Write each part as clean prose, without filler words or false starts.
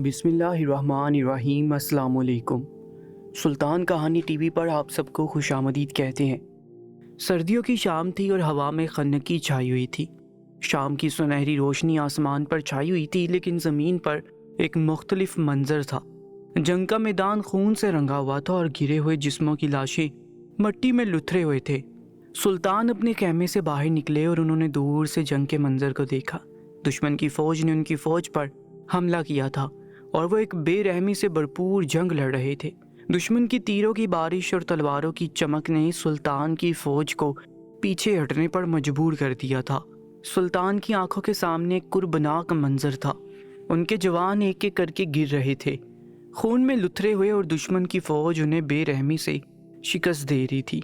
بسم اللہ الرحمن الرحیم۔ السلام علیکم۔ سلطان کہانی ٹی وی پر آپ سب کو خوش آمدید کہتے ہیں۔ سردیوں کی شام تھی اور ہوا میں خنکی چھائی ہوئی تھی۔ شام کی سنہری روشنی آسمان پر چھائی ہوئی تھی، لیکن زمین پر ایک مختلف منظر تھا۔ جنگ کا میدان خون سے رنگا ہوا تھا اور گرے ہوئے جسموں کی لاشیں مٹی میں لتھڑے ہوئے تھے۔ سلطان اپنے خیمے سے باہر نکلے اور انہوں نے دور سے جنگ کے منظر کو دیکھا۔ دشمن کی فوج نے ان کی فوج پر حملہ کیا تھا اور وہ ایک بے رحمی سے بھرپور جنگ لڑ رہے تھے۔ دشمن کی تیروں کی بارش اور تلواروں کی چمک نے سلطان کی فوج کو پیچھے ہٹنے پر مجبور کر دیا تھا۔ سلطان کی آنکھوں کے سامنے ایک کربناک منظر تھا۔ ان کے جوان ایک ایک کر کے گر رہے تھے، خون میں لتھڑے ہوئے، اور دشمن کی فوج انہیں بے رحمی سے شکست دے رہی تھی۔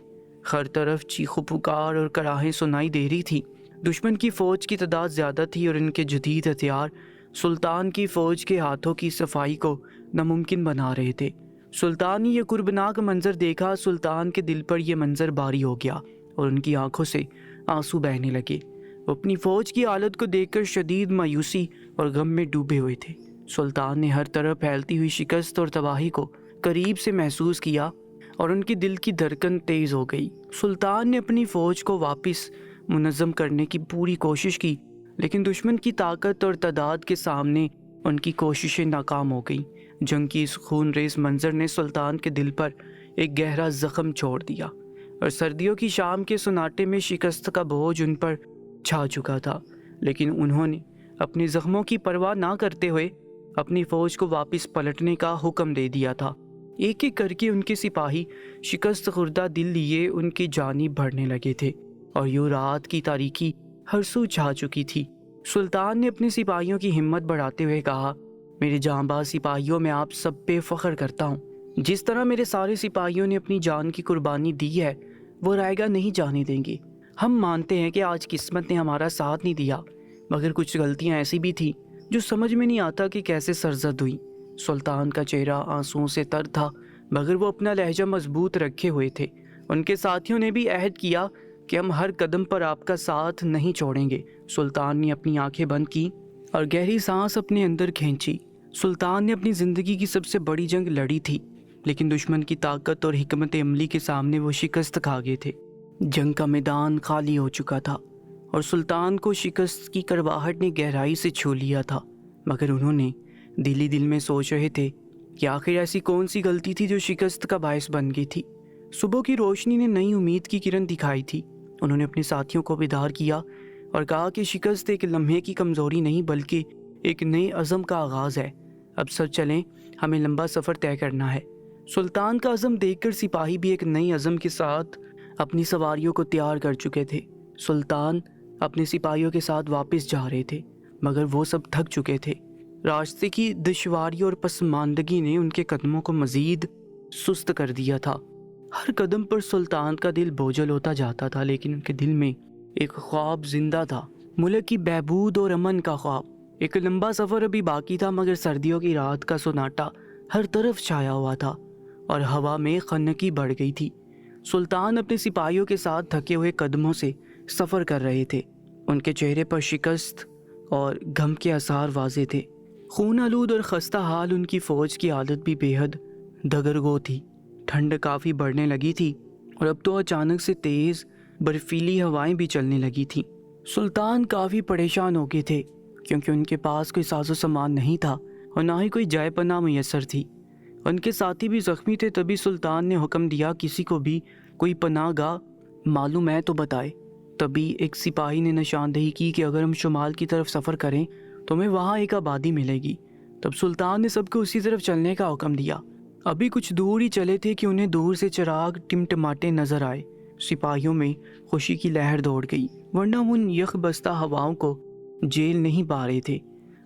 ہر طرف چیخو پکار اور کراہیں سنائی دے رہی تھی۔ دشمن کی فوج کی تعداد زیادہ تھی اور ان کے جدید ہتھیار سلطان کی فوج کے ہاتھوں کی صفائی کو ناممکن بنا رہے تھے۔ سلطان نے یہ کربناک منظر دیکھا۔ سلطان کے دل پر یہ منظر باری ہو گیا اور ان کی آنکھوں سے آنسو بہنے لگے۔ وہ اپنی فوج کی حالت کو دیکھ کر شدید مایوسی اور غم میں ڈوبے ہوئے تھے۔ سلطان نے ہر طرف پھیلتی ہوئی شکست اور تباہی کو قریب سے محسوس کیا اور ان کے دل کی دھڑکن تیز ہو گئی۔ سلطان نے اپنی فوج کو واپس منظم کرنے کی پوری کوشش کی، لیکن دشمن کی طاقت اور تعداد کے سامنے ان کی کوششیں ناکام ہو گئیں۔ جنگ کی اس خون ریز منظر نے سلطان کے دل پر ایک گہرا زخم چھوڑ دیا، اور سردیوں کی شام کے سناٹے میں شکست کا بوجھ ان پر چھا چکا تھا۔ لیکن انہوں نے اپنے زخموں کی پرواہ نہ کرتے ہوئے اپنی فوج کو واپس پلٹنے کا حکم دے دیا تھا۔ ایک ایک کر کے ان کے سپاہی شکست خوردہ دل لیے ان کی جانب بڑھنے لگے تھے، اور یوں رات کی تاریکی ہر سو چھا چکی تھی۔ سلطان نے اپنے سپاہیوں کی ہمت بڑھاتے ہوئے کہا، میرے جانباز سپاہیوں، میں آپ سب پہ فخر کرتا ہوں۔ جس طرح میرے سارے سپاہیوں نے اپنی جان کی قربانی دی ہے، وہ رائیگاں نہیں جانے دیں گے۔ ہم مانتے ہیں کہ آج قسمت نے ہمارا ساتھ نہیں دیا، مگر کچھ غلطیاں ایسی بھی تھیں جو سمجھ میں نہیں آتا کہ کیسے سرزد ہوئی۔ سلطان کا چہرہ آنسوؤں سے تر تھا، مگر وہ اپنا لہجہ مضبوط رکھے ہوئے تھے۔ ان کے ساتھیوں نے بھی عہد کیا کہ ہم ہر قدم پر آپ کا ساتھ نہیں چھوڑیں گے۔ سلطان نے اپنی آنکھیں بند کی اور گہری سانس اپنے اندر کھینچی۔ سلطان نے اپنی زندگی کی سب سے بڑی جنگ لڑی تھی، لیکن دشمن کی طاقت اور حکمت عملی کے سامنے وہ شکست کھا گئے تھے۔ جنگ کا میدان خالی ہو چکا تھا اور سلطان کو شکست کی کڑواہٹ نے گہرائی سے چھو لیا تھا، مگر انہوں نے دل ہی دل میں سوچ رہے تھے کہ آخر ایسی کون سی غلطی تھی جو شکست کا باعث بن گئی تھی۔ صبح کی روشنی نے نئی امید کی کرن دکھائی تھی۔ انہوں نے اپنے ساتھیوں کو بیدار کیا اور کہا کہ شکست ایک لمحے کی کمزوری نہیں، بلکہ ایک نئے عزم کا آغاز ہے۔ اب سب چلیں، ہمیں لمبا سفر طے کرنا ہے۔ سلطان کا عزم دیکھ کر سپاہی بھی ایک نئی عزم کے ساتھ اپنی سواریوں کو تیار کر چکے تھے۔ سلطان اپنے سپاہیوں کے ساتھ واپس جا رہے تھے، مگر وہ سب تھک چکے تھے۔ راستے کی دشواری اور پسماندگی نے ان کے قدموں کو مزید سست کر دیا تھا۔ ہر قدم پر سلطان کا دل بوجھل ہوتا جاتا تھا، لیکن ان کے دل میں ایک خواب زندہ تھا، ملک کی بہبود اور امن کا خواب۔ ایک لمبا سفر ابھی باقی تھا، مگر سردیوں کی رات کا سناٹا ہر طرف چھایا ہوا تھا اور ہوا میں خنکی بڑھ گئی تھی۔ سلطان اپنے سپاہیوں کے ساتھ تھکے ہوئے قدموں سے سفر کر رہے تھے۔ ان کے چہرے پر شکست اور غم کے آثار واضح تھے۔ خون آلود اور خستہ حال ان کی فوج کی حالت بھی بے حد دگرگو تھی۔ ٹھنڈ کافی بڑھنے لگی تھی اور اب تو اچانک سے تیز برفیلی ہوائیں بھی چلنے لگی تھیں۔ سلطان کافی پریشان ہو گئے تھے، کیونکہ ان کے پاس کوئی ساز و سامان نہیں تھا اور نہ ہی کوئی جائے پناہ میسر تھی۔ ان کے ساتھی بھی زخمی تھے، تبھی سلطان نے حکم دیا، کسی کو بھی کوئی پناہ گاہ معلوم ہے تو بتائے۔ تبھی ایک سپاہی نے نشاندہی کی کہ اگر ہم شمال کی طرف سفر کریں تو ہمیں وہاں ایک آبادی ملے گی۔ تب سلطان نے سب کو اسی طرف چلنے کا حکم دیا۔ ابھی کچھ دور ہی چلے تھے کہ انہیں دور سے چراغ ٹمٹماتے نظر آئے۔ سپاہیوں میں خوشی کی لہر دوڑ گئی، ورنہ ان یخ بستہ ہواؤں کو جیل نہیں پا رہے تھے۔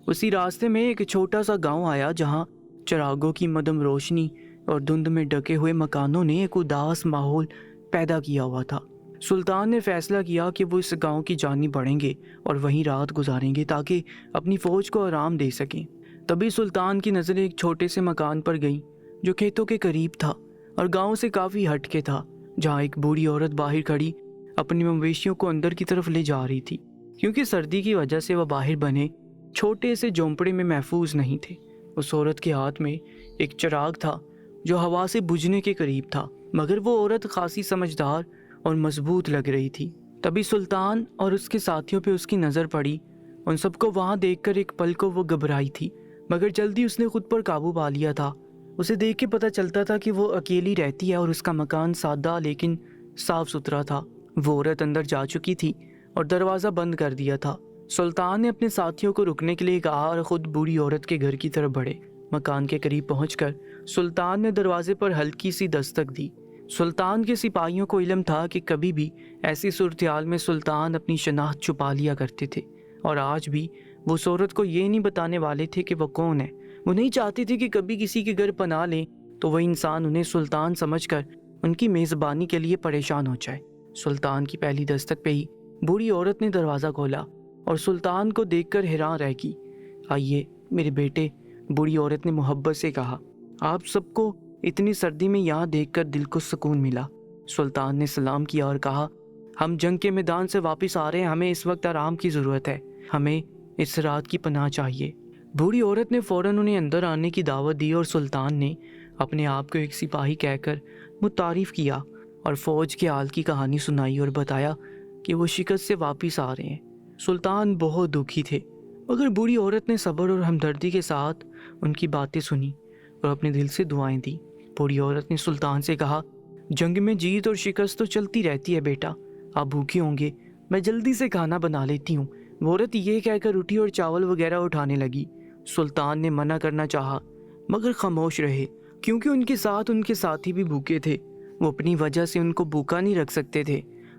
اسی راستے میں ایک چھوٹا سا گاؤں آیا، جہاں چراغوں کی مدھم روشنی اور دھند میں ڈھکے ہوئے مکانوں نے ایک اداس ماحول پیدا کیا ہوا تھا۔ سلطان نے فیصلہ کیا کہ وہ اس گاؤں کی جانب بڑھیں گے اور وہیں رات گزاریں گے تاکہ اپنی فوج کو آرام دے سکیں۔ تبھی سلطان کی نظریں ایک چھوٹے سے مکان پر گئیں جو کھیتوں کے قریب تھا اور گاؤں سے کافی ہٹ کے تھا، جہاں ایک بوڑھی عورت باہر کھڑی اپنی مویشیوں کو اندر کی طرف لے جا رہی تھی۔ کیونکہ سردی کی وجہ سے وہ باہر بنے چھوٹے سے جھونپڑے میں محفوظ نہیں تھے، उस औरत के हाथ में एक चिराग था जो हवा से बुझने के करीब था, मगर वो औरत खासी समझदार और मजबूत लग रही थी। तभी सुल्तान और उसके साथियों पे उसकी नज़र पड़ी। उन सबको वहाँ देखकर एक पल को वो घबराई थी, मगर जल्दी उसने खुद पर काबू पा लिया था। उसे देख के पता चलता था कि वो अकेली रहती है और उसका मकान सादा लेकिन साफ सुथरा था। वो औरत अंदर जा चुकी थी और दरवाज़ा बंद कर दिया था। सुल्तान ने अपने साथियों को रुकने के लिए कहा और ख़ुद बूढ़ी औरत के घर की तरफ बढ़े। मकान के करीब पहुंचकर सुल्तान ने दरवाजे पर हल्की सी दस्तक दी। सुल्तान के सिपाहियों को इल्म था कि कभी भी ऐसी सूरत-ए-हाल में सुल्तान अपनी शनाख्त छुपा लिया करते थे, और आज भी वो उस औरत को ये नहीं बताने वाले थे कि वो कौन है। वो नहीं चाहते थे कि कभी किसी के घर पनाह लें तो वह इंसान उन्हें सुल्तान समझकर उनकी मेज़बानी के लिए परेशान हो जाए। सुल्तान की पहली दस्तक पे ही बूढ़ी औरत ने दरवाज़ा खोला और सुल्तान को देखकर हैरान रह गई। आइए मेरे बेटे, बूढ़ी औरत ने मोहब्बत से कहा। आप सबको इतनी सर्दी में यहाँ देखकर दिल को सुकून मिला। सुल्तान ने सलाम किया और कहा, हम जंग के मैदान से वापस आ रहे हैं, हमें इस वक्त आराम की ज़रूरत है, हमें इस रात की पनाह चाहिए। बूढ़ी औरत ने फ़ौरन उन्हें अंदर आने की दावत दी और सुल्तान ने अपने आप को एक सिपाही कहकर मुतारिफ़ किया और फ़ौज के हाल की कहानी सुनाई और बताया कि वो शिकस्त से वापस आ रहे हैं। सुल्तान बहुत दुखी थे, मगर बूढ़ी औरत ने सब्र और हमदर्दी के साथ उनकी बातें सुनी और अपने दिल से दुआएं दी। बूढ़ी औरत ने सुल्तान से कहा, जंग में जीत और शिकस्त तो चलती रहती है बेटा, आप भूखे होंगे, मैं जल्दी से खाना बना लेती हूँ। वो औरत ये कहकर उठी और चावल वगैरह उठाने लगी। सुल्तान ने मना करना चाहा, मगर खामोश रहे, क्योंकि उनके साथ उनके साथी भी भूखे थे। वो अपनी वजह से उनको भूखा नहीं रख सकते थे।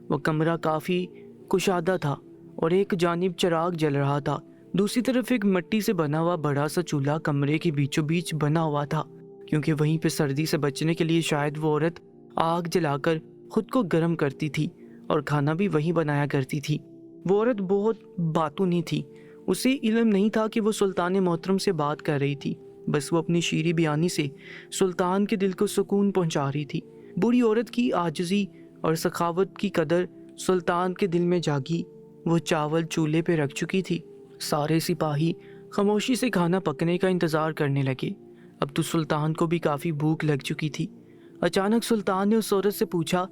वो कमरा काफ़ी कुशादा था और एक जानिब चिराग जल रहा था, दूसरी तरफ एक मिट्टी से बना हुआ बड़ा सा चूल्हा कमरे के बीचों बीच बना हुआ था, क्योंकि वहीं पे सर्दी से बचने के लिए शायद वो औरत आग जलाकर खुद को गर्म करती थी और खाना भी वहीं बनाया करती थी। वो औरत बहुत बातूनी थी, उसे इल्म नहीं था कि वो सुल्तान मोहतरम से बात कर रही थी, बस वो अपनी शीरी बयानी से सुल्तान के दिल को सुकून पहुंचा रही थी। बूढ़ी औरत की आजिज़ी और सखावत की कदर सुल्तान के दिल में जागी। वो चावल चूल्हे पे रख चुकी थी। सारे सिपाही खामोशी से खाना पकने का इंतज़ार करने लगे। अब तो सुल्तान को भी काफ़ी भूख लग चुकी थी। अचानक सुल्तान ने उस औरत से पूछा,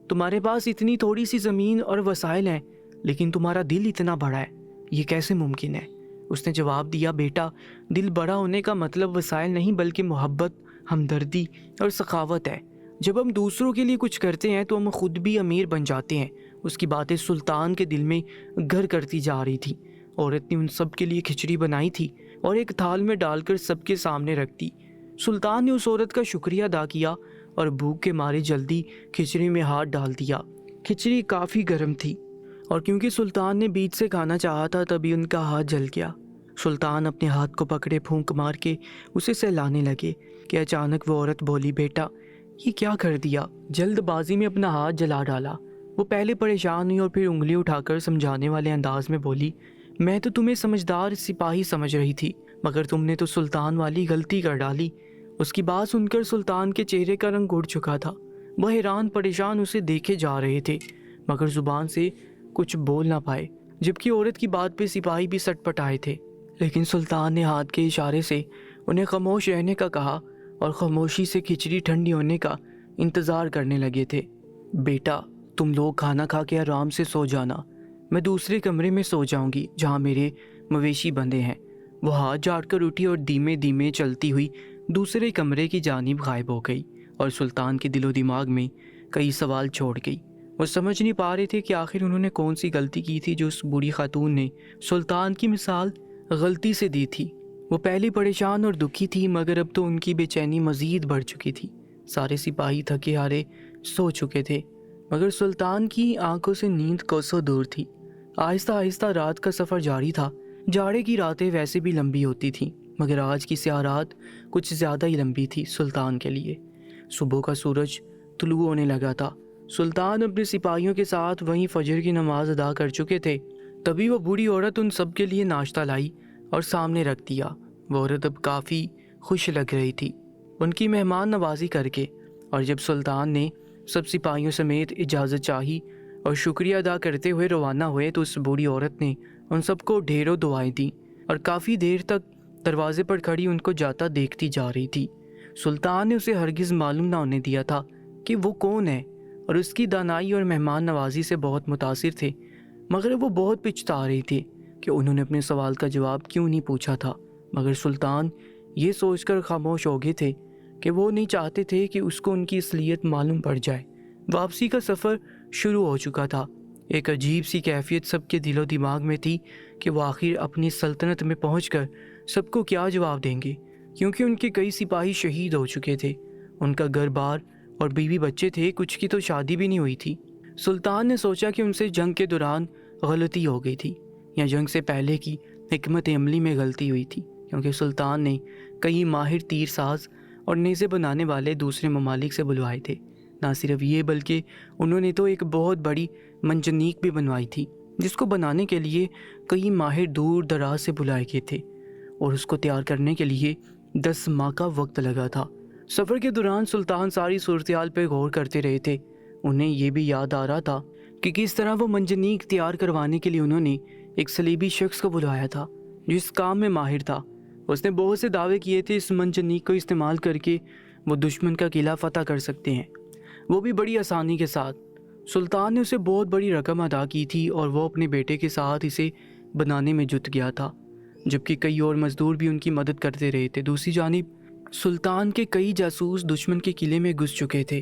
तुम्हारे पास इतनी थोड़ी सी ज़मीन और वसाइल हैं, लेकिन तुम्हारा दिल इतना बड़ा है, ये कैसे मुमकिन है? उसने जवाब दिया, बेटा, दिल बड़ा होने का मतलब वसाइल नहीं बल्कि मोहब्बत, हमदर्दी और सखावत है। जब हम दूसरों के लिए कुछ करते हैं तो हम खुद भी अमीर बन जाते हैं। उसकी बातें सुल्तान के दिल में घर करती जा रही थी। औरत ने उन सब के लिए खिचड़ी बनाई थी और एक थाल में डालकर सबके सामने रख दी। सुल्तान ने उस औरत का शुक्रिया अदा किया और भूख के मारे जल्दी खिचड़ी में हाथ डाल दिया। खिचड़ी काफ़ी गर्म थी और क्योंकि सुल्तान ने बीच से खाना चाहा था तभी उनका हाथ जल गया। सुल्तान अपने हाथ को पकड़े फूंक मार के उसे सहलाने लगे कि अचानक वो औरत बोली, बेटा, ये क्या कर दिया? जल्दबाजी में अपना हाथ जला डाला। वो पहले परेशान हुई और फिर उंगली उठाकर समझाने वाले अंदाज में बोली, मैं तो तुम्हें समझदार सिपाही समझ रही थी, मगर तुमने तो सुल्तान वाली गलती कर डाली। उसकी बात सुनकर सुल्तान के चेहरे का रंग उड़ चुका था। वह हैरान परेशान उसे देखे जा रहे थे, मगर जुबान से कुछ बोल ना पाए, जबकि औरत की बात पे सिपाही भी सटपटाए थे। लेकिन सुल्तान ने हाथ के इशारे से उन्हें खामोश रहने का कहा और खामोशी से खिचड़ी ठंडी होने का इंतज़ार करने लगे थे। बेटा, तुम लोग खाना खा के आराम से सो जाना, मैं दूसरे कमरे में सो जाऊंगी जहाँ मेरे मवेशी बंधे हैं। वो हाथ झाड़कर उठी और धीमे धीमे चलती हुई दूसरे कमरे की जानिब गायब हो गई और सुल्तान के दिलो दिमाग में कई सवाल छोड़ गई। वो समझ नहीं पा रहे थे कि आखिर उन्होंने कौन सी गलती की थी जो उस बूढ़ी खातून ने सुल्तान की मिसाल गलती से दी थी। वो पहले परेशान और दुखी थी, मगर अब तो उनकी बेचैनी मज़ीद बढ़ चुकी थी। सारे सिपाही थके हारे सो चुके थे, मगर सुल्तान की आंखों से नींद कोसों दूर थी। आहिस्ता आहिस्ता रात का सफ़र जारी था। जाड़े की रातें वैसे भी लंबी होती थीं, मगर आज की स्याह रात कुछ ज़्यादा ही लंबी थी सुल्तान के लिए। सुबह का सूरज तुलू होने लगा था। सुल्तान अपने सिपाहियों के साथ वहीं फजर की नमाज अदा कर चुके थे। तभी वो बूढ़ी औरत उन सब के लिए नाश्ता लाई और सामने रख दिया। वो औरत अब काफ़ी खुश लग रही थी उनकी मेहमान नवाजी करके, और जब सुल्तान ने सब सिपाहियों समेत इजाज़त चाही और शुक्रिया अदा करते हुए रवाना हुए तो उस बूढ़ी औरत ने उन सबको ढेरों दुआएं दी और काफ़ी देर तक दरवाजे पर खड़ी उनको जाता देखती जा रही थी। सुल्तान ने उसे हरगिज़ मालूम ना होने दिया था कि वो कौन है और उसकी दानाई और मेहमान नवाजी से बहुत मुतासिर थे, मगर वो बहुत पछता रही थी कि उन्होंने अपने सवाल का जवाब क्यों नहीं पूछा था। मगर सुल्तान ये सोचकर खामोश हो गए थे कि वो नहीं चाहते थे कि उसको उनकी असलियत मालूम पड़ जाए। वापसी का सफ़र शुरू हो चुका था। एक अजीब सी कैफियत सबके दिलो दिमाग में थी कि वो आखिर अपनी सल्तनत में पहुंचकर सबको क्या जवाब देंगे, क्योंकि उनके कई सिपाही शहीद हो चुके थे। उनका घर बार और बीवी बच्चे थे, कुछ की तो शादी भी नहीं हुई थी। सुल्तान ने सोचा कि उनसे जंग के दौरान गलती हो गई थी या जंग से पहले की हिकमत अमली में गलती हुई थी, क्योंकि सुल्तान ने कई माहिर तीर साज और नेज़े बनाने वाले दूसरे ममालिक से बुलवाए थे। ना सिर्फ ये बल्कि उन्होंने तो एक बहुत बड़ी मंजनीक भी बनवाई थी, जिसको बनाने के लिए कई माहिर दूर दराज से बुलाए गए थे और उसको तैयार करने के लिए 10 माह का वक्त लगा था। सफ़र के दौरान सुल्तान सारी सूरत-ए-हाल पर गौर करते रहे थे। उन्हें ये भी याद आ रहा था कि किस तरह वो मंजनीक तैयार करवाने के लिए उन्होंने एक सलीबी शख्स को बुलाया था जो इस काम में माहिर था। उसने बहुत से दावे किए थे इस मंजनीक को इस्तेमाल करके वो दुश्मन का किला फतह कर सकते हैं, वो भी बड़ी आसानी के साथ। सुल्तान ने उसे बहुत बड़ी रकम अदा की थी और वो अपने बेटे के साथ इसे बनाने में जुट गया था, जबकि कई और मजदूर भी उनकी मदद करते रहे थे। दूसरी जानिब सुल्तान के कई जासूस दुश्मन के किले में घुस चुके थे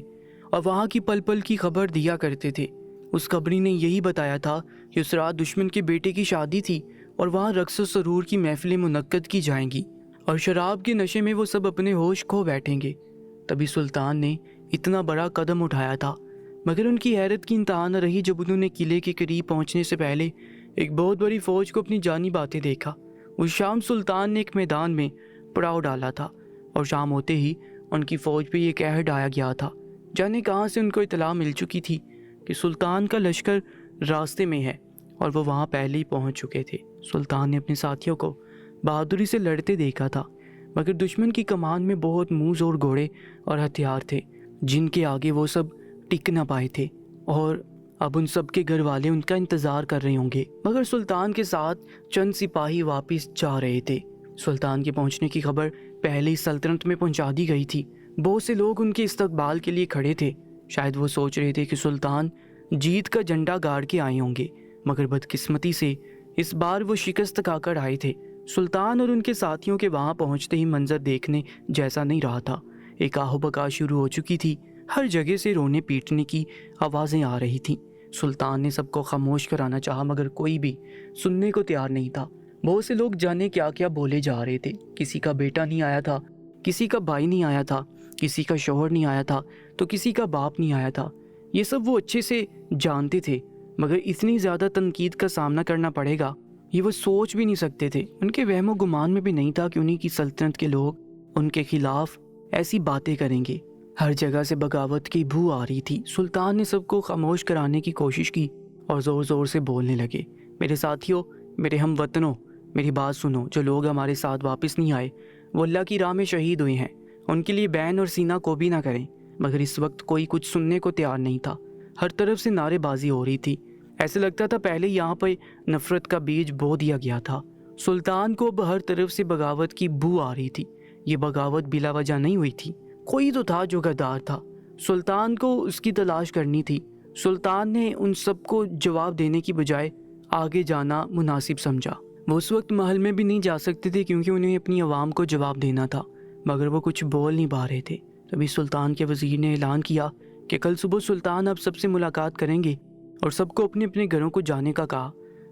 और वहाँ की पल पल की खबर दिया करते थे। उस खबरी ने यही बताया था कि उस रात दुश्मन के बेटे की शादी थी और वहाँ रक्स व सरूर की महफिलें मुनक्कद की जाएंगी और शराब के नशे में वो सब अपने होश खो बैठेंगे। तभी सुल्तान ने इतना बड़ा कदम उठाया था, मगर उनकी हैरत की इंतहा न रही जब उन्होंने किले के करीब पहुंचने से पहले एक बहुत बड़ी फौज को अपनी जानिब आते देखा। उस शाम सुल्तान ने एक मैदान में पड़ाव डाला था और शाम होते ही उनकी फौज पे ये कहर ढाया गया था। जाने कहाँ से उनको इतला मिल चुकी थी कि सुल्तान का लश्कर रास्ते में है और वो वहाँ पहले ही पहुँच चुके थे। सुल्तान ने अपने साथियों को बहादुरी से लड़ते देखा था, मगर दुश्मन की कमान में बहुत मुँह जोर घोड़े और हथियार थे जिनके आगे वो सब टिक न पाए थे और अब उन सब के घर वाले उनका इंतज़ार कर रहे होंगे। मगर सुल्तान के साथ चंद सिपाही वापस जा रहे थे। सुल्तान के पहुंचने की खबर पहले ही सल्तनत में पहुंचा दी गई थी। बहुत से लोग उनके इस्तकबाल के लिए खड़े थे। शायद वो सोच रहे थे कि सुल्तान जीत का झंडा गाड़ के आए होंगे, मगर बदकिस्मती से इस बार वो शिकस्त खाकर आए थे। सुल्तान और उनके साथियों के वहाँ पहुँचते ही मंजर देखने जैसा नहीं रहा था। एक आहो बका शुरू हो चुकी थी, हर जगह से रोने पीटने की आवाज़ें आ रही थीं। सुल्तान ने सबको खामोश कराना चाहा, मगर कोई भी सुनने को तैयार नहीं था। बहुत से लोग जाने क्या क्या बोले जा रहे थे। किसी का बेटा नहीं आया था, किसी का भाई नहीं आया था, किसी का शौहर नहीं आया था, तो किसी का बाप नहीं आया था। ये सब वो अच्छे से जानते थे, मगर इतनी ज़्यादा तनकीद का सामना करना पड़ेगा ये वो सोच भी नहीं सकते थे। उनके वहमो गुमान में भी नहीं था कि उन्हीं की सल्तनत के लोग उनके खिलाफ ऐसी बातें करेंगे। हर जगह से बगावत की बू आ रही थी। सुल्तान ने सबको खामोश कराने की कोशिश की और ज़ोर ज़ोर से बोलने लगे, मेरे साथियों, मेरे हम वतनों, मेरी बात सुनो। जो लोग हमारे साथ वापस नहीं आए वो अल्लाह की राह में शहीद हुए हैं, उनके लिए बैन और सीना को भी ना करें। मगर इस वक्त कोई कुछ सुनने को तैयार नहीं था। हर तरफ से नारेबाजी हो रही थी। ऐसे लगता था पहले यहाँ पर नफरत का बीज बो दिया गया था। सुल्तान को अब हर तरफ से बगावत की बू आ रही थी। ये बगावत बिला वजह नहीं हुई थी, कोई तो था जो गद्दार था। सुल्तान को उसकी तलाश करनी थी। सुल्तान ने उन सबको जवाब देने की बजाय आगे जाना मुनासिब समझा। वो उस वक्त महल में भी नहीं जा सकते थे क्योंकि उन्हें अपनी आवाम को जवाब देना था, मगर वो कुछ बोल नहीं पा रहे थे। तभी सुल्तान के वजीर ने ऐलान किया कि कल सुबह सुल्तान अब सबसे मुलाकात करेंगे और सबको अपने अपने घरों को जाने का कहा।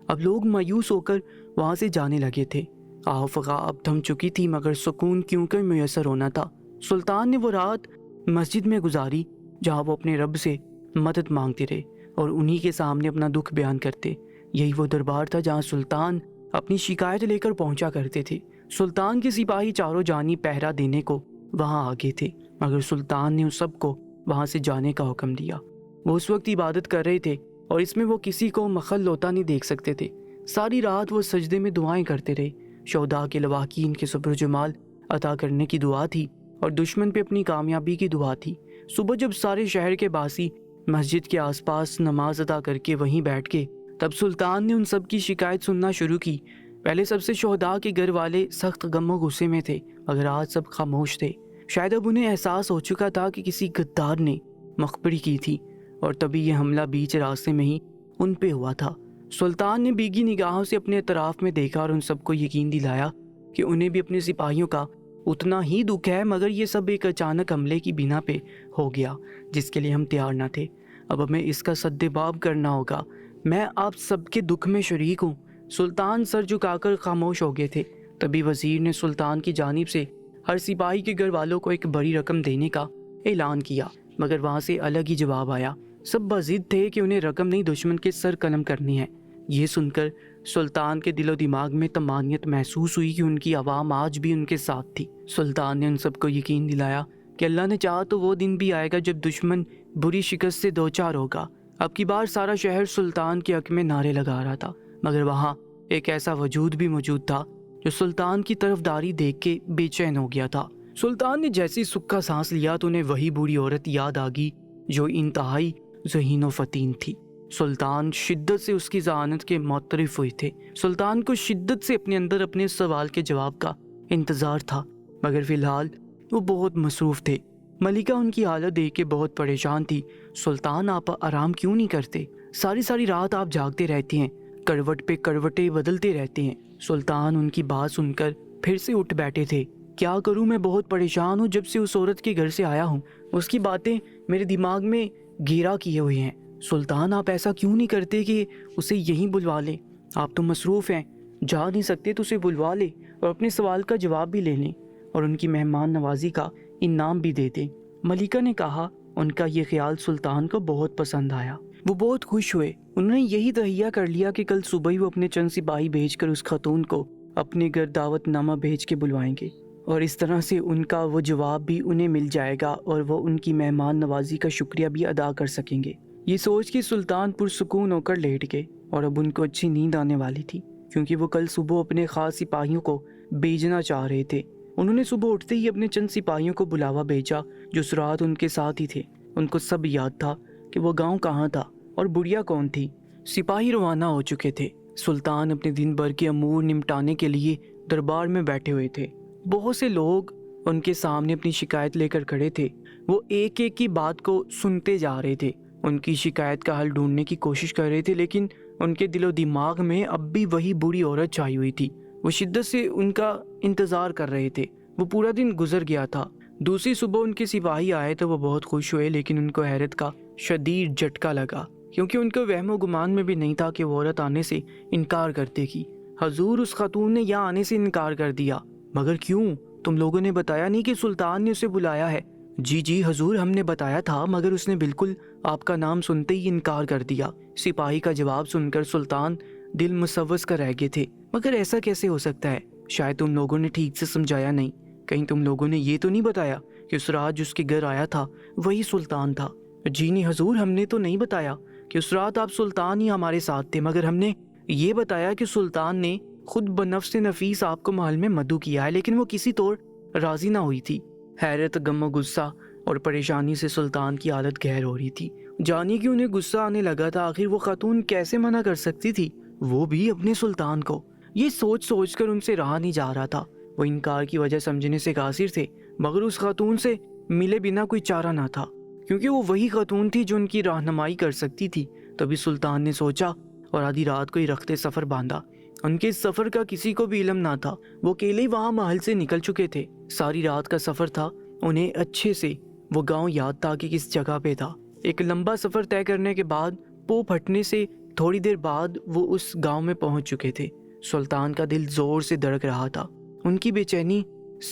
अब लोग मायूस होकर वहाँ से जाने लगे थे। आफ़क़ा अब थम चुकी थी, मगर सुकून क्यों कर मैसर होना था। सुल्तान ने वो रात मस्जिद में गुजारी जहाँ वो अपने रब से मदद मांगते रहे और उन्हीं के सामने अपना दुख बयान करते। यही वो दरबार था जहाँ सुल्तान अपनी शिकायत लेकर पहुँचा करते थे। सुल्तान के सिपाही चारों जानिब पहरा देने को वहाँ आगे थे, मगर सुल्तान ने उस सबको वहाँ से जाने का हुक्म दिया। वो उस वक्त इबादत कर रहे थे और इसमें वो किसी को मखल होता नहीं देख सकते थे। सारी रात वो सजदे में दुआएं करते रहे। शोदा के लवाकीन के सब्र जमाल अता करने की दुआ थी और दुश्मन पे अपनी कामयाबी की दुआ थी। सुबह जब सारे शहर के बासी मस्जिद के आसपास नमाज अदा करके वहीं बैठ के, तब सुल्तान ने उन सब की शिकायत सुनना शुरू की। پہلے سب سے شہداء کے گھر والے سخت غم و غصے میں تھے، مگر آج سب خاموش تھے۔ شاید اب انہیں احساس ہو چکا تھا کہ کسی غدار نے مخبری کی تھی، اور تبھی یہ حملہ بیچ راستے میں ہی ان پہ ہوا تھا۔ سلطان نے بیگی نگاہوں سے اپنے اطراف میں دیکھا اور ان سب کو یقین دلایا کہ انہیں بھی اپنے سپاہیوں کا اتنا ہی دکھ ہے، مگر یہ سب ایک اچانک حملے کی بنا پہ ہو گیا جس کے لیے ہم تیار نہ تھے۔ اب ہمیں اس کا سدباب کرنا ہوگا۔ میں آپ سب کے دکھ میں شریک ہوں۔ سلطان سر جھکا کر خاموش ہو گئے تھے۔ تبھی وزیر نے سلطان کی جانب سے ہر سپاہی کے گھر والوں کو ایک بڑی رقم دینے کا اعلان کیا، مگر وہاں سے الگ ہی جواب آیا۔ سب بضد تھے کہ انہیں رقم نہیں، دشمن کے سر قلم کرنی ہے۔ یہ سن کر سلطان کے دل و دماغ میں طمانینت محسوس ہوئی کہ ان کی عوام آج بھی ان کے ساتھ تھی۔ سلطان نے ان سب کو یقین دلایا کہ اللہ نے چاہا تو وہ دن بھی آئے گا جب دشمن بری شکست سے دوچار ہوگا۔ اب کی بار سارا شہر سلطان کے حق میں نعرے لگا رہا تھا، مگر وہاں ایک ایسا وجود بھی موجود تھا جو سلطان کی طرفداری دیکھ کے بے چین ہو گیا تھا۔ سلطان نے جیسی سکھا سانس لیا تو انہیں وہی بوڑھی عورت یاد آ گئی جو انتہائی ذہین و فتین تھی۔ سلطان شدت سے اس کی ذہانت کے معترف ہوئے تھے۔ سلطان کو شدت سے اپنے اندر اپنے سوال کے جواب کا انتظار تھا، مگر فی الحال وہ بہت مصروف تھے۔ ملکہ ان کی حالت دیکھ کے بہت پریشان تھی۔ سلطان آپ آرام کیوں نہیں کرتے؟ ساری رات آپ جاگتے رہتے ہیں، کروٹ پہ کروٹیں بدلتے رہتے ہیں۔ سلطان ان کی بات سن کر پھر سے اٹھ بیٹھے تھے۔ کیا کروں، میں بہت پریشان ہوں۔ جب سے اس عورت کے گھر سے آیا ہوں اس کی باتیں میرے دماغ میں گھیرا کیے ہوئے ہیں۔ سلطان آپ ایسا کیوں نہیں کرتے کہ اسے یہیں بلوا لیں؟ آپ تو مصروف ہیں، جا نہیں سکتے تو اسے بلوا لیں اور اپنے سوال کا جواب بھی لے لیں اور ان کی مہمان نوازی کا انعام بھی دے دیں۔ ملکہ نے کہا۔ ان کا یہ خیال سلطان کو بہت پسند آیا۔ وہ بہت خوش ہوئے۔ انہوں نے یہی تہیہ کر لیا کہ کل صبح ہی وہ اپنے چند سپاہی بھیج کر اس خاتون کو اپنے گھر دعوت نامہ بھیج کے بلوائیں گے، اور اس طرح سے ان کا وہ جواب بھی انہیں مل جائے گا اور وہ ان کی مہمان نوازی کا شکریہ بھی ادا کر سکیں گے۔ یہ سوچ کے سلطان پرسکون ہو کر لیٹ گئے، اور اب ان کو اچھی نیند آنے والی تھی کیونکہ وہ کل صبح اپنے خاص سپاہیوں کو بھیجنا چاہ رہے تھے۔ انہوں نے صبح اٹھتے ہی اپنے چند سپاہیوں کو بلاوا بھیجا جو اس رات ان کے ساتھ ہی تھے۔ ان کو سب یاد تھا کہ وہ گاؤں کہاں تھا اور بڑھیا کون تھی۔ سپاہی روانہ ہو چکے تھے۔ سلطان اپنے دن بھر کے امور نمٹانے کے لیے دربار میں بیٹھے ہوئے تھے۔ بہت سے لوگ ان کے سامنے اپنی شکایت لے کر کھڑے تھے۔ وہ ایک ایک کی بات کو سنتے جا رہے تھے، ان کی شکایت کا حل ڈھونڈنے کی کوشش کر رہے تھے، لیکن ان کے دل و دماغ میں اب بھی وہی بری عورت چھائی ہوئی تھی۔ وہ شدت سے ان کا انتظار کر رہے تھے۔ وہ پورا دن گزر گیا تھا۔ دوسری صبح ان کے سپاہی آئے تو وہ بہت خوش ہوئے، لیکن ان کو حیرت کا شدید جھٹکا لگا کیونکہ ان کو وہم و گمان میں بھی نہیں تھا کہ وہ عورت آنے سے انکار کر دے گی۔ حضور، اس خاتون نے یہاں آنے سے انکار کر دیا۔ مگر کیوں؟ تم لوگوں نے بتایا نہیں کہ سلطان نے اسے بلایا ہے؟ جی حضور، ہم نے بتایا تھا، مگر اس نے بالکل آپ کا نام سنتے ہی انکار کر دیا۔ سپاہی کا جواب سن کر سلطان دل مسوس کر رہ گئے تھے۔ مگر ایسا کیسے ہو سکتا ہے؟ شاید تم لوگوں نے ٹھیک سے سمجھایا نہیں۔ کہیں تم لوگوں نے یہ تو نہیں بتایا کہ اس رات جس کے گھر آیا تھا وہی سلطان تھا؟ جی نہیں حضور، ہم نے تو نہیں بتایا کہ اس رات آپ سلطان ہی ہمارے ساتھ تھے، مگر ہم نے یہ بتایا کہ سلطان نے خود بنفس نفیس آپ کو محل میں مدعو کیا ہے، لیکن وہ کسی طور راضی نہ ہوئی تھی۔ حیرت، غم و غصہ اور پریشانی سے سلطان کی حالت گہر ہو رہی تھی۔ جانی کہ انہیں غصہ آنے لگا تھا، آخر وہ خاتون کیسے منع کر سکتی تھی، وہ بھی اپنے سلطان کو؟ یہ سوچ کر ان سے رہا نہیں جا رہا تھا۔ وہ انکار کی وجہ سمجھنے سے قاصر تھے، مگر اس خاتون سے ملے بنا کوئی چارہ نہ تھا کیونکہ وہ وہی خاتون تھی جو ان کی رہنمائی کر سکتی تھی۔ تبھی سلطان نے سوچا اور آدھی رات کو ہی رخت سفر باندھا۔ ان کے اس سفر کا کسی کو بھی علم نہ تھا، وہ اکیلے ہی وہاں محل سے نکل چکے تھے۔ ساری رات کا سفر تھا، انہیں اچھے سے وہ گاؤں یاد تھا کہ کس جگہ پہ تھا۔ ایک لمبا سفر طے کرنے کے بعد پو پھٹنے سے تھوڑی دیر بعد وہ اس گاؤں میں پہنچ چکے تھے۔ سلطان کا دل زور سے دھڑک رہا تھا، ان کی بے چینی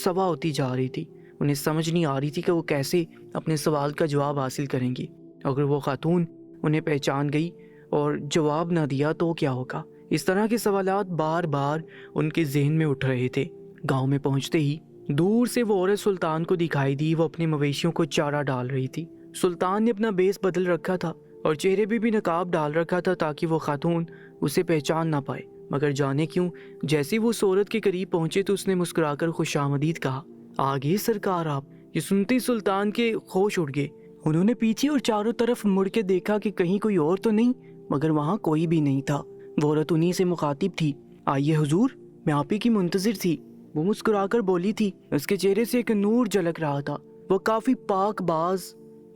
سوا ہوتی جا رہی تھی۔ انہیں سمجھ نہیں آ رہی تھی کہ وہ کیسے اپنے سوال کا جواب حاصل کریں گے۔ اگر وہ خاتون انہیں پہچان گئی اور جواب نہ دیا تو کیا ہوگا؟ اس طرح کے سوالات بار بار ان کے ذہن میں اٹھ رہے تھے۔ گاؤں میں پہنچتے ہی دور سے وہ عورت سلطان کو دکھائی دی۔ وہ اپنے مویشیوں کو چارہ ڈال رہی تھی۔ سلطان نے اپنا بیس بدل رکھا تھا اور چہرے پہ بھی نقاب ڈال رکھا تھا تاکہ وہ خاتون اسے پہچان نہ پائے، مگر جانے کیوں جیسے وہ اس عورت کے قریب پہنچے تو اس نے مسکرا کر خوش آمدید کہا۔ آگے سرکار آپ؟ یہ سنتے ہی سلطان کے ہوش اڑ گئے۔ انہوں نے پیچھے اور چاروں طرف مڑ کے دیکھا کہ کہیں کوئی اور تو نہیں، مگر وہاں کوئی بھی نہیں تھا۔ وہ عورت انہی سے مخاطب تھی۔ آئیے حضور، मैं आप ही की मुंतजिर थी। वो मुस्कुरा कर बोली थी। उसके चेहरे से एक नूर झलक रहा था। वो काफ़ी पाक बाज,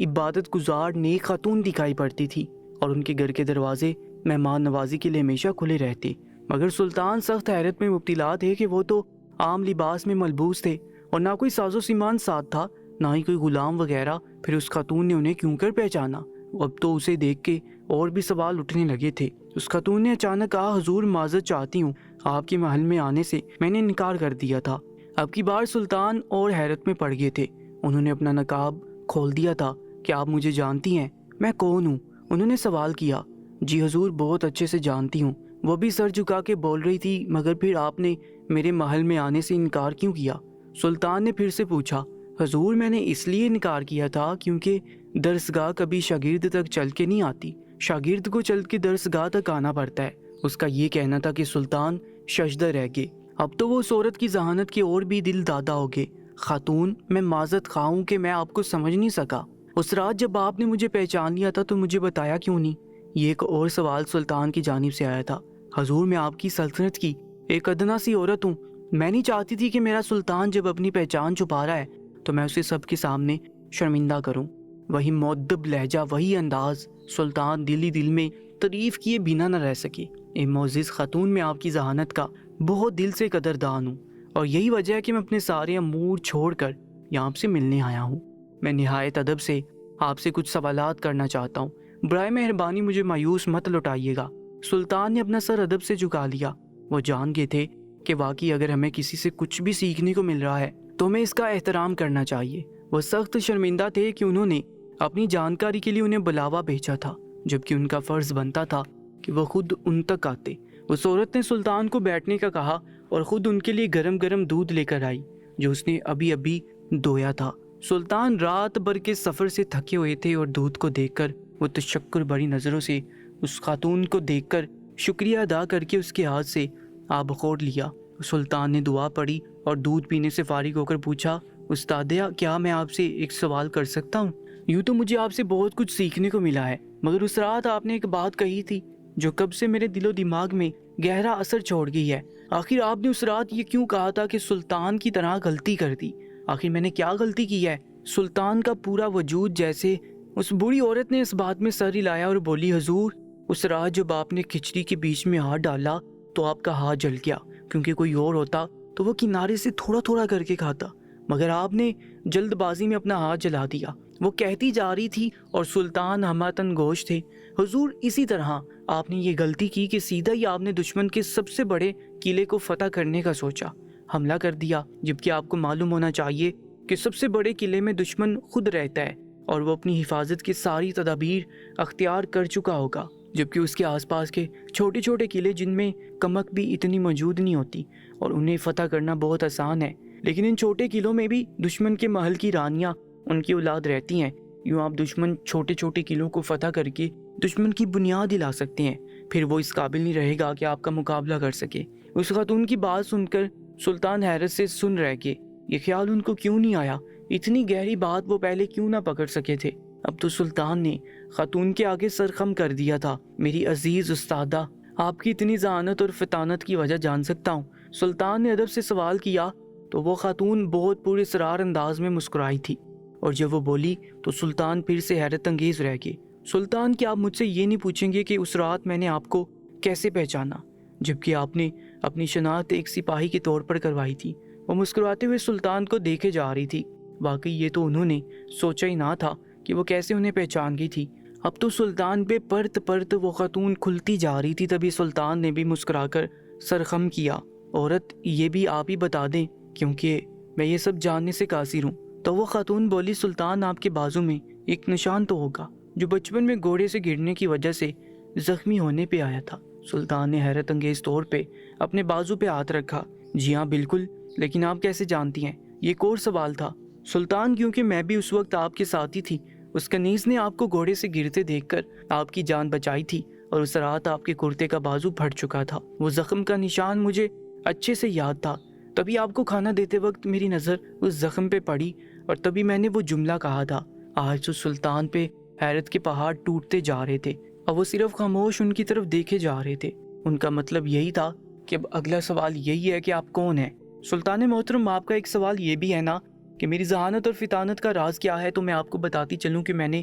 इबादत गुजार नेक खातून दिखाई पड़ती थी और उनके घर के दरवाजे मेहमान नवाजी के लिए हमेशा खुले रहते। मगर सुल्तान सख्त हैरत में मुब्तला थे कि वो तो आम लिबास में मलबूस थे और ना कोई साजो सीमान साथ था, ना ही कोई गुलाम वगैरह। फिर उस खातून ने उन्हें क्यों कर पहचाना? अब तो उसे देख के और भी सवाल उठने लगे थे। उस खातून ने अचानक कहा, हुजूर माजरत चाहती हूँ, आपके महल में आने से मैंने इनकार कर दिया था। अब की बार सुल्तान और हैरत में पड़ गए थे। उन्होंने अपना नकाब खोल दिया था। क्या आप मुझे जानती हैं? मैं कौन हूँ? उन्होंने सवाल किया। जी हुजूर, बहुत अच्छे से जानती हूँ। वो भी सर झुका के बोल रही थी। मगर फिर आपने मेरे महल में आने से इनकार क्यों किया? सुल्तान ने फिर से पूछा। हुजूर, मैंने इसलिए इनकार किया था क्योंकि दरसगाह कभी शागिर्द तक चल के नहीं आती, शागिर्द को चल के दरसगाह तक आना पड़ता है। उसका ये कहना था कि सुल्तान शजदा रह गए। अब तो वो उस औरत की जहानत के और भी दिल दादा हो गए। खातून, मैं माजरत खा हूं कि मैं आपको समझ नहीं सका। उस रात जब आपने मुझे पहचान लिया था तो मुझे बताया क्यों नहीं? ये एक और सवाल सुल्तान की जानिब से आया था। हुजूर, मैं आपकी सल्तनत की एक अदना सी औरत हूँ। मैं नहीं चाहती थी कि मेरा सुल्तान जब अपनी पहचान छुपा रहा है तो मैं उसे सबके सामने शर्मिंदा करूं। वही मुअद्दब लहजा, वही अंदाज। सुल्तान दिल ही दिल में तारीफ किए बिना न रह सके। ए मोअज़्ज़िज़ खातून, मैं आपकी जहानत का बहुत दिल से कदरदान हूँ और यही वजह है कि मैं अपने सारे अमूर छोड़कर यहाँ आपसे मिलने आया हूँ। मैं निहायत अदब से आपसे कुछ सवालात करना चाहता हूँ। बराए मेहरबानी मुझे मायूस मत लौटाइएगा। सुल्तान ने अपना सर अदब से झुका लिया। वो जान गए थे कि वाकई अगर हमें किसी से कुछ भी सीखने को मिल रहा है तो हमें इसका एहतराम करना चाहिए। वो सख्त शर्मिंदा थे कि उन्होंने अपनी जानकारी के लिए उन्हें बुलावा भेजा था, जबकि उनका फर्ज बनता था कि वो खुद उन तक आते। उस औरत ने सुल्तान को बैठने का कहा और खुद उनके लिए गरम गरम दूध लेकर आई जो उसने अभी अभी दोया था। सुल्तान रात भर के सफ़र से थके हुए थे और दूध को देखकर वो तशक्कुर भरी नज़रों से उस खातून को देखकर शुक्रिया अदा करके उसके हाथ से आब खोड़ लिया। सुल्तान ने दुआ पढ़ी और दूध पीने से फारिग होकर पूछा, उस्तादिया, क्या मैं आपसे एक सवाल कर सकता हूँ? यूँ तो मुझे आपसे बहुत कुछ सीखने को मिला है, मगर उस रात आपने एक बात कही थी जो कब से मेरे दिलो दिमाग में गहरा असर छोड़ गई है। आखिर आपने उस रात ये क्यों कहा था कि सुल्तान की तरह गलती कर दी? आखिर मैंने क्या गलती की है? सुल्तान का पूरा वजूद जैसे उस बूढ़ी औरत ने इस बात में सर हिलाया और बोली, हुजूर, उस रात जब आपने खिचड़ी के बीच में हाथ डाला तो आपका हाथ जल गया, क्योंकि कोई और होता तो वो किनारे से थोड़ा थोड़ा करके खाता, मगर आपने जल्दबाजी में अपना हाथ जला दिया। वो कहती जा रही थी और सुल्तान हमातन गोश थे। हुजूर, इसी तरह आपने ये गलती की कि सीधा ही आपने दुश्मन के सबसे बड़े किले को फतह करने का सोचा, हमला कर दिया, जबकि आपको मालूम होना चाहिए कि सबसे बड़े किले में दुश्मन खुद रहता है और वो अपनी हिफाजत की सारी तदाबीर अख्तियार कर चुका होगा, जबकि उसके आसपास के छोटे छोटे किले जिनमें कमक भी इतनी मौजूद नहीं होती और उन्हें फतह करना बहुत आसान है। लेकिन इन छोटे किलों में भी दुश्मन के महल की रानियां उनकी औलाद रहती हैं। यूँ आप दुश्मन छोटे छोटे किलों को फतह करके दुश्मन की बुनियाद हिला सकते हैं, फिर वो इस काबिल नहीं रहेगा कि आपका मुकाबला कर सके। उस खातून की बात सुनकर सुल्तान हैरत से सुन रह गए। ये ख्याल उनको क्यों नहीं आया? इतनी गहरी बात वो पहले क्यों ना पकड़ सके थे? अब तो सुल्तान ने खातून के आगे सर खम कर दिया था। मेरी अजीज उस्तादा, आपकी इतनी जहानत और फतानत की वजह जान सकता हूँ? सुल्तान ने अदब से सवाल किया तो वो खातून बहुत पूरे सरार अंदाज में मुस्कुराई थी और जब वो बोली तो सुल्तान फिर से हैरत अंगेज रह गए। सुल्तान, क्या आप मुझसे ये नहीं पूछेंगे कि उस रात मैंने आपको कैसे पहचाना, जबकि आपने अपनी शनाख्त एक सिपाही के तौर पर करवाई थी? वो मुस्कुराते हुए सुल्तान को देखे जा रही थी। वाकई ये तो उन्होंने सोचा ही ना था कि वो कैसे उन्हें पहचान गई थी। अब तो सुल्तान पे परत परत वो खातून खुलती जा रही थी। तभी सुल्तान ने भी मुस्कुराकर सरखम किया, औरत, ये भी आप ही बता दें, क्योंकि मैं ये सब जानने से कासिर हूँ। तो वो खातून बोली, सुल्तान, आपके बाजू में एक निशान तो होगा जो बचपन में घोड़े से गिरने की वजह से जख्मी होने पे आया था। सुल्तान ने हैरत अंगेज तौर पे अपने बाजू पे हाथ रखा। जी हाँ बिल्कुल, लेकिन आप कैसे जानती हैं? ये एक और सवाल था। सुल्तान, क्योंकि मैं भी उस वक्त आपके साथ ही थी। उस कनीज ने आपको घोड़े से गिरते देखकर आपकी जान बचाई थी और उस रात आपके कुर्ते का बाजू फट चुका था। वो जख्म का निशान मुझे अच्छे से याद था। तभी आपको खाना देते वक्त मेरी नज़र उस जख्म पे पड़ी और तभी मैंने वो जुमला कहा था। आज तो सुल्तान पे हैरत के पहाड़ टूटते जा रहे थे और वो सिर्फ खामोश उनकी तरफ देखे जा रहे थे। उनका मतलब यही था کہ اب اگلا سوال یہی ہے کہ آپ کون ہیں؟ سلطان محترم، آپ کا ایک سوال یہ بھی ہے نا کہ میری ذہانت اور فطانت کا راز کیا ہے؟ تو میں آپ کو بتاتی چلوں کہ میں نے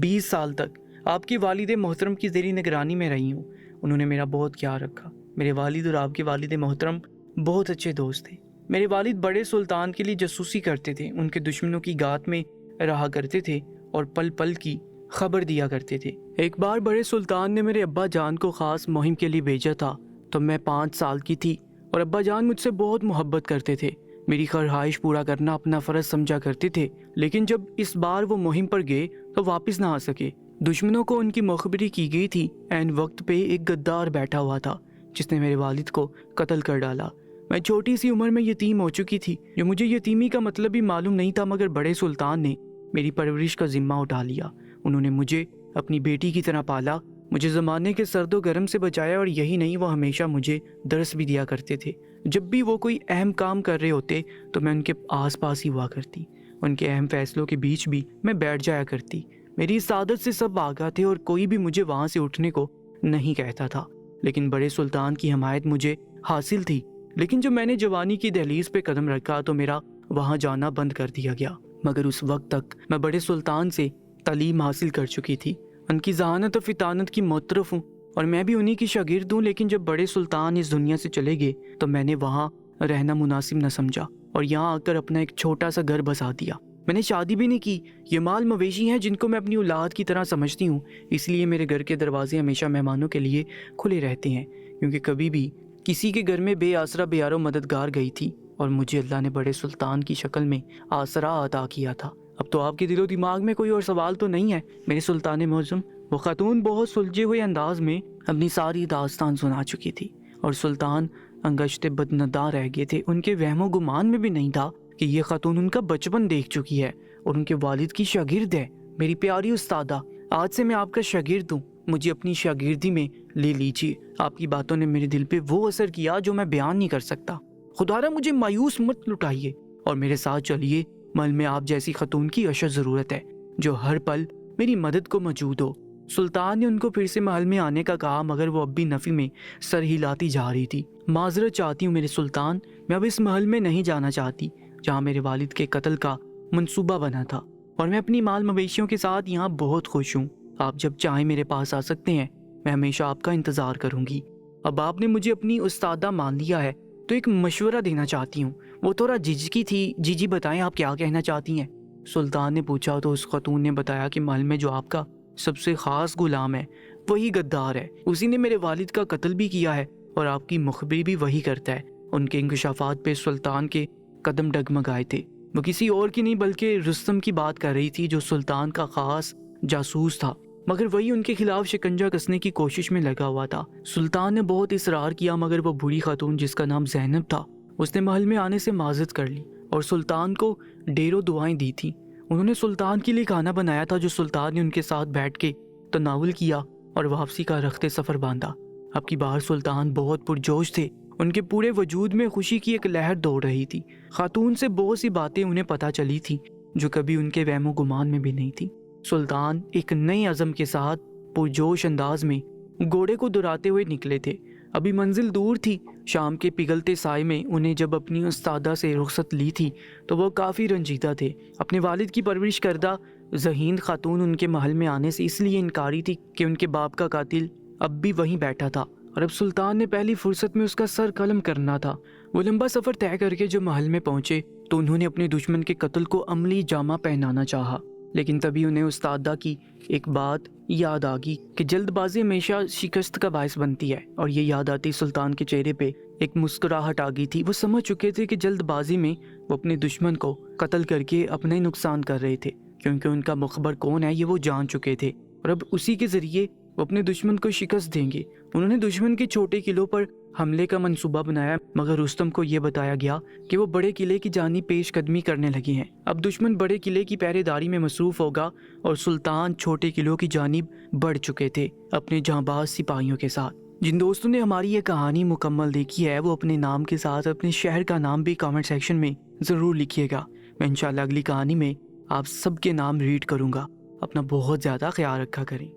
20 سال تک آپ کی والد محترم کی زیر نگرانی میں رہی ہوں۔ انہوں نے میرا بہت خیال رکھا۔ میرے والد اور آپ کے والد محترم بہت اچھے دوست تھے۔ میرے والد بڑے سلطان کے لیے جاسوسی کرتے تھے، ان کے دشمنوں کی گات میں رہا کرتے تھے اور پل پل کی خبر دیا کرتے تھے۔ ایک بار بڑے سلطان نے میرے ابا جان کو خاص مہم کے لیے بھیجا تھا، تو میں 5 سال کی تھی اور ابا جان مجھ سے بہت محبت کرتے تھے، میری خواہش پورا کرنا اپنا فرض سمجھا کرتے تھے۔ لیکن جب اس بار وہ مہم پر گئے تو واپس نہ آ سکے۔ دشمنوں کو ان کی مخبری کی گئی تھی۔ عین وقت پہ ایک غدار بیٹھا ہوا تھا جس نے میرے والد کو قتل کر ڈالا۔ میں چھوٹی سی عمر میں یتیم ہو چکی تھی، جو مجھے یتیمی کا مطلب بھی معلوم نہیں تھا، مگر بڑے سلطان نے میری پرورش کا ذمہ اٹھا لیا۔ انہوں نے مجھے اپنی بیٹی کی طرح پالا، مجھے زمانے کے سرد و گرم سے بچایا، اور یہی نہیں، وہ ہمیشہ مجھے درس بھی دیا کرتے تھے۔ جب بھی وہ کوئی اہم کام کر رہے ہوتے تو میں ان کے آس پاس ہی ہوا کرتی، ان کے اہم فیصلوں کے بیچ بھی میں بیٹھ جایا کرتی۔ میری اس عادت سے سب آگاہ تھے اور کوئی بھی مجھے وہاں سے اٹھنے کو نہیں کہتا تھا، لیکن بڑے سلطان کی حمایت مجھے حاصل تھی۔ لیکن جب میں نے جوانی کی دہلیز پہ قدم رکھا تو میرا وہاں جانا بند کر دیا گیا، مگر اس وقت تک میں بڑے سلطان سے تعلیم حاصل کر چکی تھی، ان کی ذہانت و فطانت کی معترف ہوں اور میں بھی انہی کی شاگرد ہوں۔ لیکن جب بڑے سلطان اس دنیا سے چلے گئے تو میں نے وہاں رہنا مناسب نہ سمجھا اور یہاں آ کر اپنا ایک چھوٹا سا گھر بسا دیا۔ میں نے شادی بھی نہیں کی۔ یہ مال مویشی ہیں جن کو میں اپنی اولاد کی طرح سمجھتی ہوں، اس لیے میرے گھر کے دروازے ہمیشہ مہمانوں کے لیے کھلے رہتے ہیں، کیونکہ کبھی بھی کسی کے گھر میں بے آسرا بے یار و مددگار گئی تھی اور مجھے اللہ نے بڑے سلطان کی شکل میں آسرا عطا کیا تھا۔ اب تو آپ کے دل و دماغ میں کوئی اور سوال تو نہیں ہے میرے سلطان معظم؟ وہ خاتون بہت سلجھے ہوئے انداز میں اپنی ساری داستان سنا چکی تھی اور سلطان انگشت بدندا رہ گئے تھے۔ ان کے وہم و گمان میں بھی نہیں تھا کہ یہ خاتون ان کا بچپن دیکھ چکی ہے اور ان کے والد کی شاگرد ہے۔ میری پیاری استادہ، آج سے میں آپ کا شاگرد ہوں، مجھے اپنی شاگردی میں لے لیجیے۔ آپ کی باتوں نے میرے دل پہ وہ اثر کیا جو میں بیان نہیں کر سکتا۔ خدا را مجھے مایوس مت لٹائیے اور میرے ساتھ چلیے، محل میں آپ جیسی خاتون کی اشد ضرورت ہے جو ہر پل میری مدد کو موجود ہو۔ سلطان نے ان کو پھر سے محل میں آنے کا کہا، مگر وہ اب بھی نفی میں سر ہلاتی جا رہی تھی۔ معذرت چاہتی ہوں میرے سلطان، میں اب اس محل میں نہیں جانا چاہتی جہاں میرے والد کے قتل کا منصوبہ بنا تھا، اور میں اپنی مال مویشیوں کے ساتھ یہاں بہت خوش ہوں۔ آپ جب چاہیں میرے پاس آ سکتے ہیں، میں ہمیشہ آپ کا انتظار کروں گی۔ اب آپ نے مجھے اپنی استادہ مان لیا ہے تو ایک مشورہ دینا چاہتی ہوں۔ وہ تھوڑا جھجکی تھی۔ جی بتائیں، آپ کیا کہنا چاہتی ہیں؟ سلطان نے پوچھا تو اس خاتون نے بتایا کہ محل میں جو آپ کا سب سے خاص غلام ہے وہی غدار ہے، اسی نے میرے والد کا قتل بھی کیا ہے اور آپ کی مخبری بھی وہی کرتا ہے۔ ان کے انکشافات پہ سلطان کے قدم ڈگمگائے تھے۔ وہ کسی اور کی نہیں بلکہ رستم کی بات کر رہی تھی جو سلطان کا خاص جاسوس تھا، مگر وہی ان کے خلاف شکنجہ کسنے کی کوشش میں لگا ہوا تھا۔ سلطان نے بہت اصرار کیا، مگر وہ بوڑھی خاتون جس کا نام زینب تھا اس نے محل میں آنے سے معذرت کر لی اور سلطان کو ڈیروں دعائیں دی تھی۔ انہوں نے سلطان کے لیے کھانا بنایا تھا جو سلطان نے ان کے ساتھ بیٹھ کے تناول کیا اور واپسی کا رخت سفر باندھا۔ اب کی بار سلطان بہت پرجوش تھے، ان کے پورے وجود میں خوشی کی ایک لہر دوڑ رہی تھی۔ خاتون سے بہت سی باتیں انہیں پتہ چلی تھی جو کبھی ان کے وہم و گمان میں بھی نہیں تھی۔ سلطان ایک نئی عزم کے ساتھ پرجوش انداز میں گھوڑے کو دراتے ہوئے نکلے تھے۔ ابھی منزل دور تھی۔ شام کے پگھلتے سائے میں انہیں جب اپنی استادہ سے رخصت لی تھی تو وہ کافی رنجیدہ تھے۔ اپنے والد کی پرورش کردہ ذہین خاتون ان کے محل میں آنے سے اس لیے انکاری تھی کہ ان کے باپ کا قاتل اب بھی وہیں بیٹھا تھا اور اب سلطان نے پہلی فرصت میں اس کا سر قلم کرنا تھا۔ وہ لمبا سفر طے کر کے جو محل میں پہنچے تو انہوں نے اپنے دشمن کے قتل کو عملی جامہ پہنانا چاہا، لیکن تبھی انہیں استادہ کی ایک بات یاد آ گئی کہ جلد بازی ہمیشہ شکست کا باعث بنتی ہے، اور یہ یاد آتی سلطان کے چہرے پہ ایک مسکراہٹ آ گئی تھی۔ وہ سمجھ چکے تھے کہ جلد بازی میں وہ اپنے دشمن کو قتل کر کے اپنا ہی نقصان کر رہے تھے، کیونکہ ان کا مخبر کون ہے یہ وہ جان چکے تھے اور اب اسی کے ذریعے وہ اپنے دشمن کو شکست دیں گے۔ انہوں نے دشمن کے چھوٹے قلعوں پر حملے کا منصوبہ بنایا، مگر رستم کو یہ بتایا گیا کہ وہ بڑے قلعے کی جانب پیش قدمی کرنے لگے ہیں۔ اب دشمن بڑے قلعے کی پہرے داری میں مصروف ہوگا اور سلطان چھوٹے قلعوں کی جانب بڑھ چکے تھے اپنے جانباز سپاہیوں کے ساتھ۔ جن دوستوں نے ہماری یہ کہانی مکمل دیکھی ہے وہ اپنے نام کے ساتھ اپنے شہر کا نام بھی کامنٹ سیکشن میں ضرور لکھیے گا۔ میں انشاءاللہ اگلی کہانی میں آپ سب کے نام ریڈ کروں گا۔ اپنا بہت زیادہ خیال رکھا کریں۔